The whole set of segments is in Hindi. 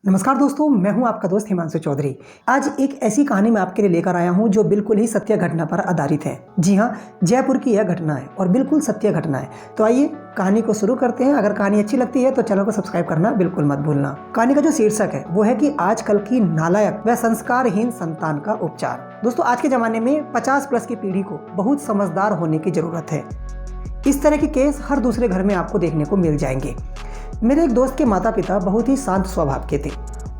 नमस्कार दोस्तों, मैं हूं आपका दोस्त हिमांशु चौधरी। आज एक ऐसी कहानी मैं आपके लिए लेकर आया हूं जो बिल्कुल ही सत्य घटना पर आधारित है। जी हां, जयपुर की यह घटना है और बिल्कुल सत्य घटना है। तो आइए कहानी को शुरू करते हैं। अगर कहानी अच्छी लगती है तो चैनल को सब्सक्राइब करना बिल्कुल मत भूलना। कहानी का जो शीर्षक है वो है कि आजकल की नालायक व संस्कारहीन संतान का उपचार। दोस्तों, आज के जमाने में 50+ की पीढ़ी को बहुत समझदार होने की जरूरत है। इस तरह के केस हर दूसरे घर में आपको देखने को मिल जाएंगे। मेरे एक दोस्त के माता पिता बहुत ही शांत स्वभाव के थे।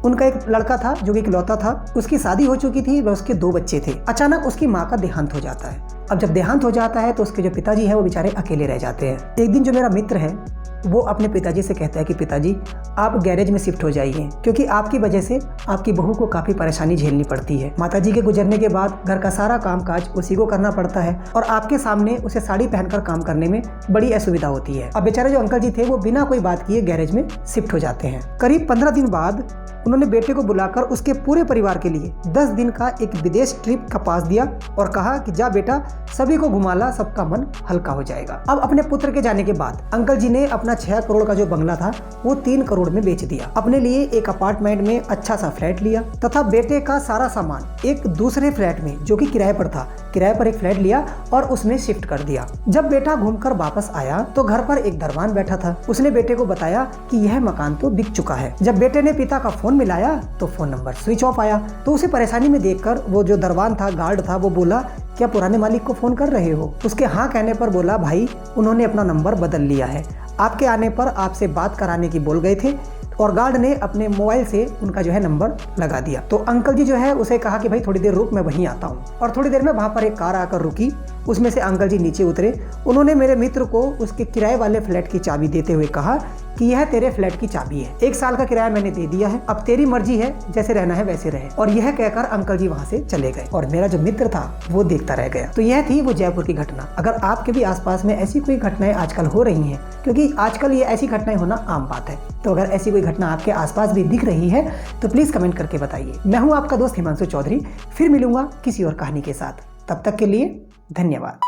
उनका एक लड़का था जो कि इकलौता था। उसकी शादी हो चुकी थी व उसके 2 बच्चे थे। अचानक उसकी माँ का देहांत हो जाता है। अब जब देहांत हो जाता है तो उसके जो पिताजी हैं वो बेचारे अकेले रह जाते हैं। एक दिन जो मेरा मित्र है वो अपने पिताजी से कहता है कि पिताजी, आप गैरेज में शिफ्ट हो जाइए, क्योंकि आपकी वजह से आपकी बहू को काफ़ी परेशानी झेलनी पड़ती है। माताजी के गुजरने के बाद घर का सारा कामकाज उसी को करना पड़ता है और आपके सामने उसे साड़ी पहनकर काम करने में बड़ी असुविधा होती है। अब बेचारे जो अंकल जी थे वो बिना कोई बात किए गैरेज में शिफ्ट हो जाते हैं। करीब 15 दिन बाद उन्होंने बेटे को बुलाकर उसके पूरे परिवार के लिए 10 दिन का एक विदेश ट्रिप का पास दिया और कहा कि जा बेटा, सभी को घुमा ला, सबका मन हल्का हो जाएगा। अब अपने पुत्र के जाने के बाद अंकल जी ने अपना 6 करोड़ का जो बंगला था वो 3 करोड़ में बेच दिया। अपने लिए एक अपार्टमेंट में अच्छा सा फ्लैट लिया तथा बेटे का सारा सामान एक दूसरे फ्लैट में जो कि किराए पर था, किराए पर एक फ्लैट लिया और उसमें शिफ्ट कर दिया। जब बेटा घूमकर वापस आया तो घर पर एक दरबान बैठा था। उसने बेटे को बताया कि यह मकान तो बिक चुका है। जब बेटे ने पिता का फोन मिलाया तो फोन नंबर स्विच ऑफ आया। तो उसे परेशानी में देखकर वो जो दरबान था, गार्ड था, वो बोला, क्या पुराने मालिक को फोन कर रहे हो? उसके हाँ कहने पर बोला, भाई उन्होंने अपना नंबर बदल लिया है, आपके आने पर आपसे बात कराने की बोल गए थे और गार्ड ने अपने मोबाइल से उनका जो है नंबर लगा दिया। तो अंकल जी जो है उसे कहा कि भाई थोड़ी देर रुक, मैं वहीं आता हूँ। और थोड़ी देर में वहाँ पर एक कार आकर रुकी। उसमें से अंकल जी नीचे उतरे। उन्होंने मेरे मित्र को उसके किराए वाले फ्लैट की चाबी देते हुए कहा कि यह तेरे फ्लैट की चाबी है, 1 साल का किराया मैंने दे दिया है, अब तेरी मर्जी है, जैसे रहना है वैसे रहे। और यह कहकर अंकल जी वहाँ से चले गए और मेरा जो मित्र था वो देखता रह गया। तो यह थी वो जयपुर की घटना। अगर आपके भी आसपास में ऐसी कोई घटनाएं आजकल हो रही हैं, क्योंकि आजकल ये ऐसी घटनाएं होना आम बात है, तो अगर ऐसी कोई घटना आपके आसपास भी दिख रही है तो प्लीज कमेंट करके बताइए। मैं हूँ आपका दोस्त हिमांशु चौधरी। फिर मिलूंगा किसी और कहानी के साथ। तब तक के लिए धन्यवाद।